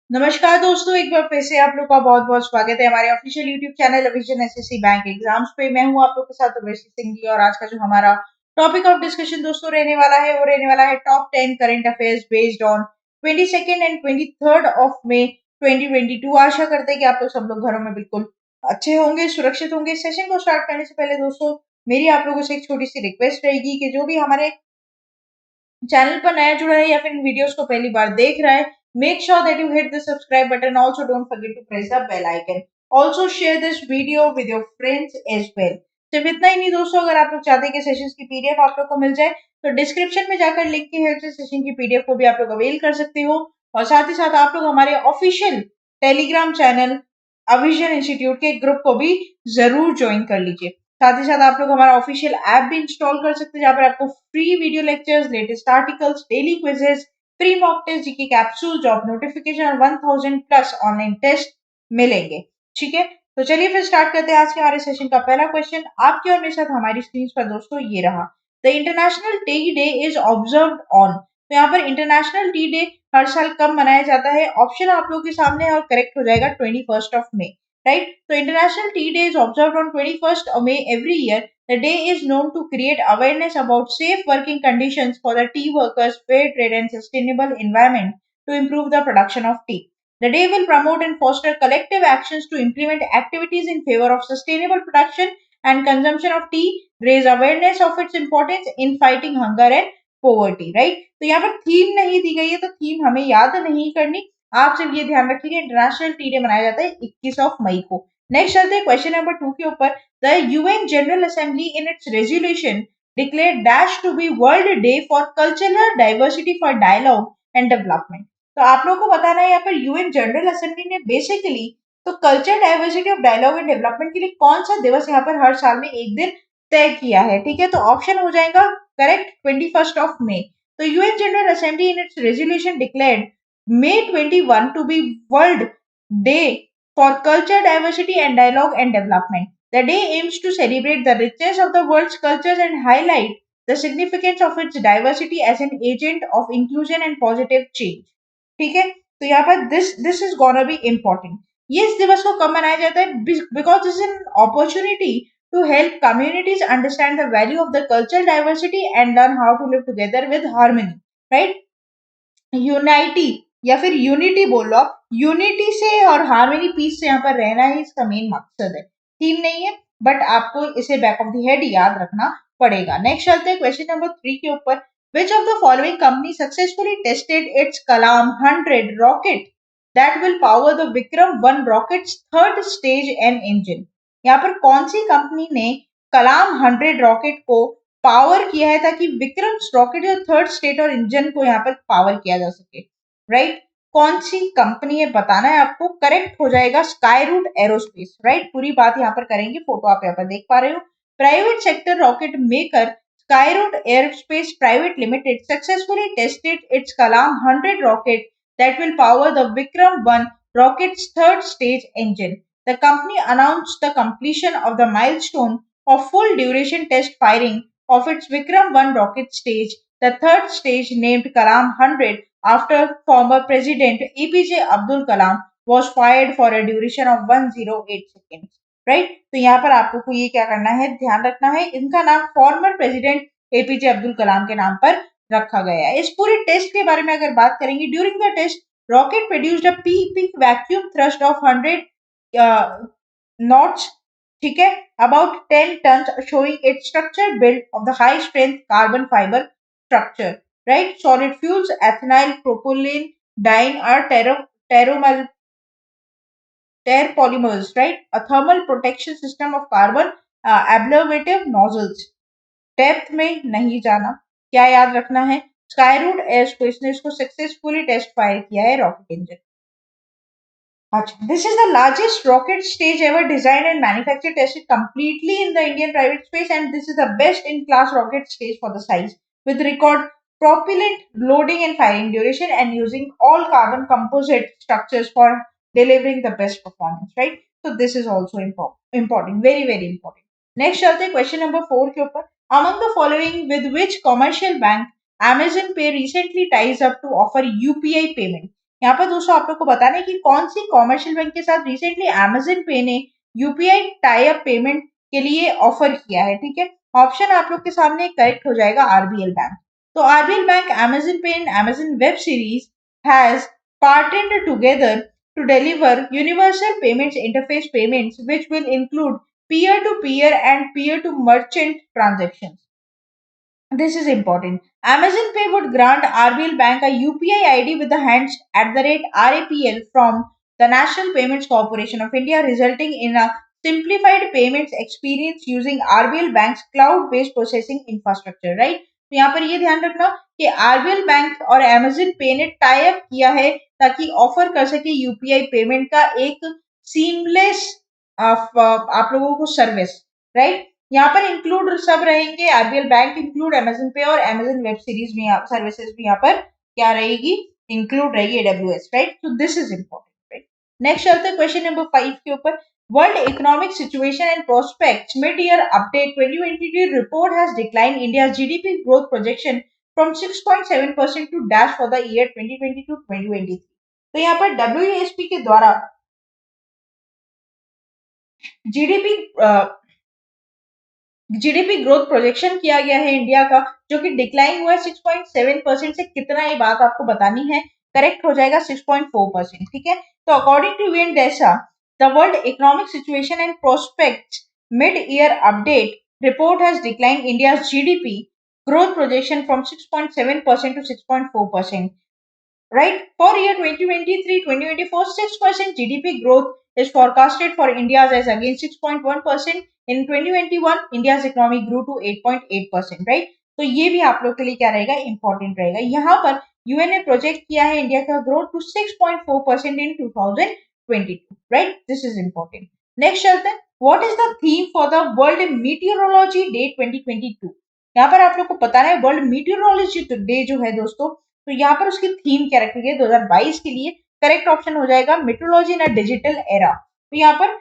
नमस्कार दोस्तों, एक बार फिर से आप लोग का बहुत बहुत स्वागत है हमारे ऑफिशियल यूट्यूब चैनल अविजन एसएससी बैंक एग्जाम्स पे। मैं हूं आप लोग के साथ अभिषेक सिंह जी और आज का जो हमारा टॉपिक ऑफ डिस्कशन दोस्तों रहने वाला है वो रहने वाला है top 10 current affairs based on 22 and 23 of May 2022। आशा करते हैं कि आप लोग सब लोग घरों में बिल्कुल अच्छे होंगे, सुरक्षित होंगे। सेशन को स्टार्ट करने से पहले दोस्तों मेरी आप लोगों से एक छोटी सी रिक्वेस्ट रहेगी कि जो भी हमारे चैनल पर नया जुड़ा है या फिर इन वीडियोस को पहली बार देख रहा है, make sure that you hit the subscribe button. Also don't forget to press the bell icon. Also share this video with your friends as well. सिर्फ इतना ही नहीं दोस्तों, अगर आप लोग चाहते हैं कि सेशंस की पीडीएफ आप लोग को मिल जाए तो डिस्क्रिप्शन में जाकर लिंक की हेल्प से सेशन की पीडीएफ को भी आप लोग अवेल कर सकते हो। और साथ ही साथ आप लोग हमारे ऑफिशियल टेलीग्राम चैनल अविजन इंस्टीट्यूट के ग्रुप को भी जरूर ज्वाइन कर लीजिए। साथ ही साथ आप लोग हमारा ऑफिशियल ऐप भी इंस्टॉल कर सकते हैं जहाँ पर आपको free video lectures, latest articles, daily quizzes, free mock test, GK capsule, job notification और 1000 प्लस ऑनलाइन टेस्ट मिलेंगे। ठीक है, तो चलिए फिर स्टार्ट करते हैं आज के हमारे सेशन का पहला क्वेश्चन। आपके और मेरे साथ हमारी स्क्रीन पर दोस्तों ये रहा। The international T day is observe on. तो यहाँ पर इंटरनेशनल टी डे हर साल कब मनाया जाता है? ऑप्शन आप लोगों के सामने है और करेक्ट हो जाएगा 21 May, right? So International Tea Day is observed on 21st of May every year. The day is known to create awareness about safe working conditions for the tea workers, fair trade and sustainable environment to improve the production of tea. The day will promote and foster collective actions to implement activities in favor of sustainable production and consumption of tea, raise awareness of its importance in fighting hunger and poverty, right? तो यहाँ पर theme नहीं दी गई है, तो theme हमें याद नहीं करनी। आप सिर्फ ये ध्यान रखिए, इंटरनेशनल टी डे मनाया जाता है 21 मई को। नेक्स्ट चलते हैं क्वेश्चन नंबर 2 के ऊपर। The UN general assembly in its resolution declare dash to be world day for cultural diversity for dialogue and development. तो आप लोगों को बताना है यहाँ पर यूएन जनरल असेंबली ने बेसिकली तो culture diversity of dialogue and development के लिए कौन सा दिवस यहाँ पर हर साल में एक दिन तय किया है? ठीक है, तो ऑप्शन हो जाएगा करेक्ट 21 तो UN general assembly in its resolution declared May 21 to be World Day for Culture Diversity and Dialogue and Development. The day aims to celebrate the richness of the world's cultures and highlight the significance of its diversity as an agent of inclusion and positive change. ठीक है, तो यहाँ पर this is gonna be important. ये इस दिवस को कब मनाया जाता है? Because this is an opportunity to help communities understand the value of the cultural diversity and learn how to live together with harmony, right? Unity या फिर यूनिटी बोल लो आप, यूनिटी से और हार्मनी पीस से यहाँ पर रहना ही इसका मेन मकसद है। थीम नहीं है, बट आपको इसे बैक ऑफ द हेड याद रखना पड़ेगा। नेक्स्ट चलते हैं क्वेश्चन नंबर 3 के ऊपर। Which of the following company successfully tested its Kalam 100 rocket that will power the Vikram 1 rockets third stage and engine? यहाँ पर कौन सी कंपनी ने कलाम 100 रॉकेट को पावर किया है ताकि विक्रम रॉकेट जो थर्ड स्टेट और इंजन को यहाँ पर पावर किया जा सके, राइट? कौन सी कंपनी है बताना है आपको। करेक्ट हो जाएगा स्काई रूट एरोस्पेस, राइट? पूरी बात यहाँ पर करेंगे, फोटो आप यहाँ पर देख पा रहे हो। Private sector rocket maker Skyroot aerospace private limited successfully tested its Kalam 100 rocket that will power the Vikram 1 rocket's third stage engine. The company announced the completion of the milestone of full duration test firing of its Vikram 1 rocket stage, the third stage named Kalam 100 after former President APJ Abdul Kalam was fired for a duration of 108 seconds. Right, तो यहाँ पर आपको ये क्या करना है, ध्यान रखना है, इनका नाम former president APJ Abdul Kalam के नाम पर रखा गया है। इस पूरे टेस्ट के बारे में अगर बात करेंगे, during the test rocket produced a peak vacuum thrust of 100 knots, ठीक है, about 10 tons, showing its structure built of the high strength carbon fiber structure, right? Solid fuels, ethanol, propylene, diene are terpolymers, right? A thermal protection system of carbon ablative nozzles. Depth में नहीं जाना, क्या याद रखना है? Sky root aerospace ने इसको successfully test fire किया है रॉकेट इंजन। अच्छा, this is the largest rocket stage ever designed and manufactured, tested completely in the Indian private space, and this is the best in class rocket stage for the size, with record propellant loading and firing duration, and using all carbon composite structures for delivering the best performance, right? So this is also important, very very important. Next चलते हैं question number 4 के ऊपर। Among the following, with which commercial bank Amazon Pay recently ties up to offer UPI payment? यहाँ पर दोस्तों आप लोग को बताना है कि कौन सी कॉमर्शियल बैंक के साथ रिसेंटली अमेजन पे ने यूपीआई टाई अप पेमेंट के लिए ऑफर किया है। ठीक है, ऑप्शन आप लोग के सामने करेक्ट हो जाएगा आरबीएल बैंक। तो आरबीएल बैंक अमेजन पे and Amazon web series has partnered together to deliver universal payments interface payments which will include peer-to-peer and peer-to-merchant transactions. This is important. Amazon Pay would grant RBL Bank a UPI ID with the hands at the rate RAPL from the National Payments Corporation of India, resulting in a simplified payments experience using RBL Bank's cloud-based processing infrastructure. Right? तो यहाँ पर ये ध्यान रखना कि RBL bank और Amazon पे ने टाई अप किया है ताकि ऑफर कर सके यूपीआई पेमेंट का एक सीमलेस आप लोगों को सर्विस। राइट, यहाँ पर इंक्लूड सब रहेंगे, RBL bank include, Amazon Pay और अमेजन वेब सीरीज भी सर्विसेज भी यहाँ पर क्या रहेगी, इंक्लूड रहेगी एडब्ल्यूएस। राइट, तो this is important. Right, next चलते हैं क्वेश्चन नंबर 5 के ऊपर। World economic situation and prospects mid year update 2022 report has decline India GDP growth projection from 6.7% to dash for the year 2022-2023। तो यहाँ पर डब्ल्यूएसपी के द्वारा जीडीपी जीडीपी ग्रोथ प्रोजेक्शन किया गया है इंडिया का, जो कि डिक्लाइन हुआ है 6.7% से। कितना, ये बात आपको बतानी है, करेक्ट हो जाएगा 6.4%। ठीक है, तो according to UN the world economic situation and prospects mid year update report has decline India GDP growth projection from 6.7% to 6.4%. Right? For year 2023-2024, 6% GDP growth is forecasted for India as against 6.1%. In 2021, India's economy grew to 8.8%. Right? तो ये भी आप लोग के लिए क्या रहेगा, important रहेगा। यहाँ पर यूएन ने प्रोजेक्ट किया है इंडिया का growth to 6.4% in 2022। Right, this is important. Next चलते हैं, what is the theme for the world meteorology day 2022। यहाँ पर आप लोग को पता है वर्ल्ड मीटियोरोलॉजी डे जो है दोस्तों, तो यहाँ पर उसकी थीम क्या रखी गई 2022 के लिए, करेक्ट ऑप्शन हो जाएगा metrology in a digital era. तो यहाँ पर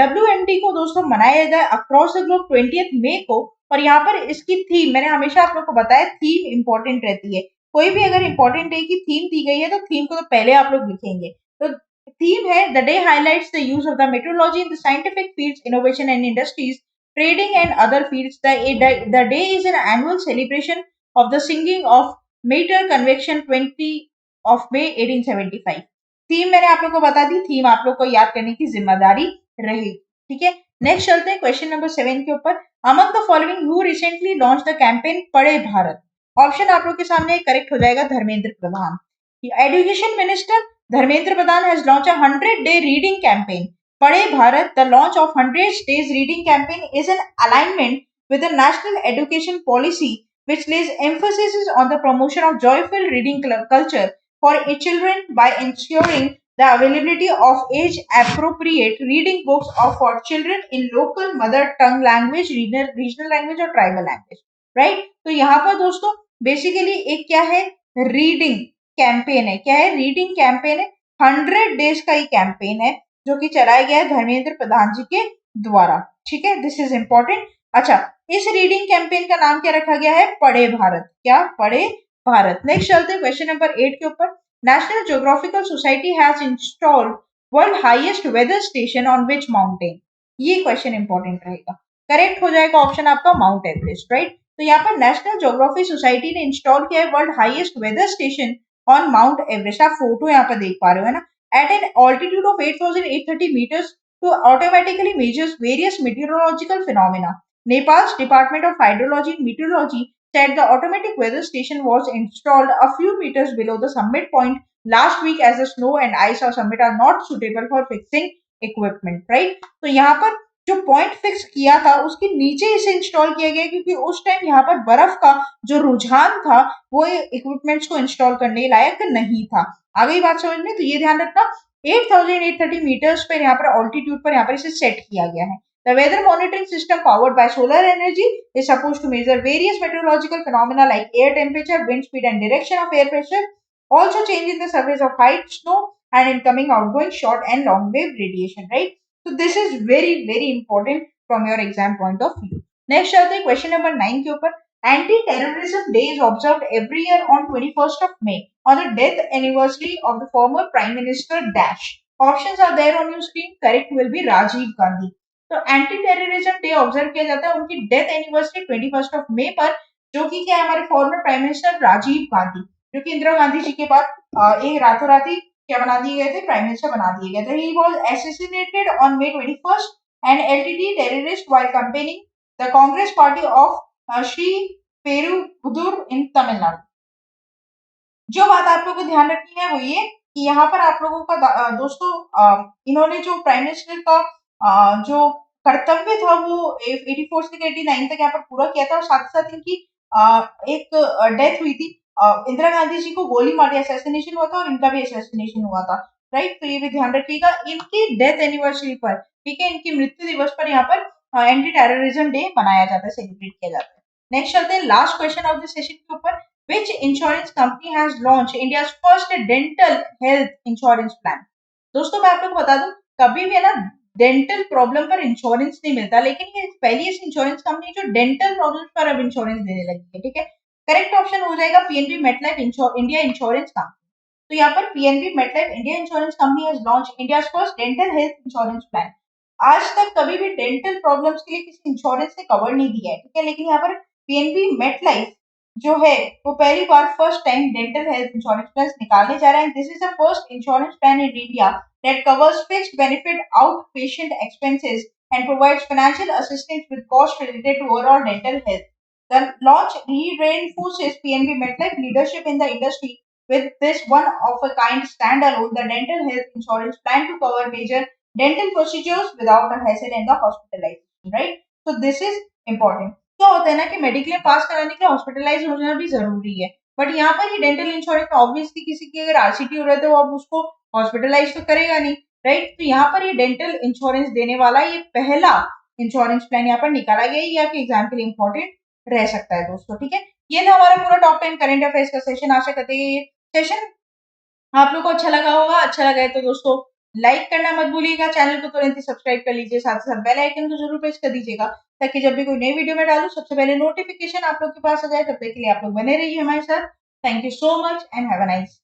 WMD को दोस्तों मनाया जाए अक्रॉस द ग्लोब 20 मई को, और यहाँ पर इसकी थीम, मैंने हमेशा आप लोग को बताया थीम इंपॉर्टेंट रहती है। कोई भी अगर इंपॉर्टेंट डे की थीम दी गई है तो थीम को तो पहले आप लोग लिखेंगे। तो थीम है the day highlights the use of the metrology in the scientific fields, innovation and industries, trading and other fields. The day is an annual celebration of the singing of Meter Convection 20 of May 1875। Theme मैंने आप लोग को बता दी, theme आप लोग को याद करने की जिम्मेदारी रही। ठीक है, नेक्स्ट चलते हैं क्वेश्चन नंबर 7 के ऊपर। Among the following who recently launch the campaign पढ़े भारत। ऑप्शन आप लोग के सामने करेक्ट हो जाएगा Dharmendra Pradhan. Education minister Dharmendra Pradhan has launch a 100-day reading campaign Padhe Bharat. The launch of 100 Days Reading Campaign is in alignment with the National Education Policy, which lays emphasis on the promotion of joyful reading culture for children by ensuring the availability of age-appropriate reading books for children in local mother tongue language, regional language और tribal language. Right? तो यहाँ पर दोस्तों basically एक क्या है, reading campaign है। क्या है, रीडिंग कैंपेन है। 100 डेज का ये कैंपेन है जो कि चलाया गया है धर्मेंद्र प्रधान जी के द्वारा। ठीक है, दिस इज इंपॉर्टेंट। अच्छा, इस रीडिंग कैंपेन का नाम क्या रखा गया है, पढ़े भारत। क्या, पढ़े भारत। नेक्स्ट चलते हैं क्वेश्चन नंबर 8 के ऊपर। National Geographical Society has installed world highest weather station on which mountain. ये क्वेश्चन इंपॉर्टेंट रहेगा, करेक्ट हो जाएगा ऑप्शन आपका माउंट एवरेस्ट। राइट, तो यहाँ पर नेशनल ज्योग्राफी सोसाइटी ने इंस्टॉल किया है world highest weather station on Mount Everest. आप फोटो यहाँ पर देख पा रहे हो, है ना, at an altitude of 8,830 meters to automatically measures various meteorological phenomena. Nepal's Department of Hydrology and Meteorology said the automatic weather station was installed a few meters below the summit point last week as the snow and ice of summit are not suitable for fixing equipment. Right? तो यहाँ पर जो point fix किया था उसके नीचे इसे install किया गया क्योंकि उस टाइम यहाँ पर बर्फ का जो रुझान था वो इक्विपमेंट्स को इंस्टॉल करने लायक नहीं था। आ गई बात समझ में, तो ये ध्यान रखना 8,830 मीटर्स पर यहाँ पर ऑल्टीट्यूड पर यहाँ पर इसे सेट किया गया है। The weather monitoring system powered by solar energy is supposed to measure various meteorological phenomena like air temperature, wind speed and direction of air pressure, also changing the surface of height, snow and incoming, outgoing, short and long wave radiation. Right? So this is very important from your exam point of view. Next चलते हैं question number 9 के ऊपर। Anti-terrorism day is observed every year on 21st of May on the death anniversary of the former Prime Minister Dash. Options are there on your screen. Correct will be Rajiv Gandhi. तो anti terrorism day observe किया जाता है उनकी death anniversary 21st of May पर, जो कि क्या है हमारे former prime minister Rajiv Gandhi, जो कि इंदिरा गांधी जी के बाद एक रातों रात ही क्या बना दिए गए थे, प्राइम मिनिस्टर बना दिए गए थे. He was assassinated on May 21st and LTT terrorist while campaigning the Congress party of Sriperumbudur in Tamil Nadu. जो बात आप लोगों को ध्यान रखनी है वो ये कि यहाँ पर आप लोगों का दोस्तों इन्होंने जो प्राइम मिनिस्टर का जो कर्तव्य था वो 84 से 89 तक यहाँ पर पूरा किया था, और साथ ही साथ इनकी एक डेथ हुई थी. इंदिरा गांधी जी को गोली मार दिया, असैसिनेशन हुआ था, और इनका भी असैसिनेशन हुआ था. राइट, तो ये भी ध्यान रखिएगा इनकी डेथ एनिवर्सरी पर, ठीक है, इनकी मृत्यु दिवस पर यहाँ पर एंटी टेररिज्म डे मनाया जाता है, सेलिब्रेट किया जाता है. नेक्स्ट चलते हैं last question of the session के ऊपर. Which insurance company has launched India's first dental health insurance plan? दोस्तों मैं आप लोग को बता दूं, कभी भी है ना डेंटल प्रॉब्लम पर इंश्योरेंस नहीं मिलता, लेकिन ये पहली ऐसी इंश्योरेंस कंपनी जो डेंटल प्रॉब्लम पर अब इंश्योरेंस देने लगी है. ठीक है, करेक्ट ऑप्शन हो जाएगा PNB MetLife India insurance company. तो यहाँ पर PNB MetLife India insurance company has launch India's first dental health insurance plan. आज तक कभी भी डेंटल प्रॉब्लम्स के लिए किसी इंश्योरेंस ने कवर नहीं दिया है, ठीक है, लेकिन यहाँ पर पीएनबी मेटलाइफ जो है वो पहली बार first time dental health insurance plan निकालने जा रहे हैं. This is the first insurance plan in India that covers fixed benefit outpatient expenses and provides financial assistance with costs related to overall dental health. The launch reinforces PNB MetLife leadership in the industry with this one-of-a-kind standalone the dental health insurance plan to cover major dental procedures without a hassle in the hospitalization. Right? So this is important. क्या होता है ना कि mediclaim पास कराने के लिए hospitalise होना भी जरूरी है, बट यहाँ पर ये डेंटल इंश्योरेंस में ऑब्वियसली किसी की अगर आरसीटी हो रहा है तो अब उसको हॉस्पिटलाइज तो करेगा नहीं. राइट, तो यहाँ पर ये डेंटल इंश्योरेंस देने वाला ये पहला इंश्योरेंस प्लान यहाँ पर निकाला गया. ये आपके एग्जाम के लिए इंपॉर्टेंट रह सकता है दोस्तों. ठीक है, ये था हमारा पूरा टॉप 10 करंट अफेयर्स का सेशन. आशा करते हैं ये सेशन आप लोग को अच्छा लगा होगा. अच्छा लगा है तो दोस्तों लाइक करना मत भूलिएगा, चैनल को तुरंत ही सब्सक्राइब कर लीजिए, साथ ही साथ बेल आइकन को जरूर प्रेस कर दीजिएगा ताकि जब भी कोई नई वीडियो में डालूं सबसे पहले नोटिफिकेशन आप लोग के पास आ जाए. तब तक के लिए आप लोग बने रहिए हमारे साथ. Thank you so much and have a nice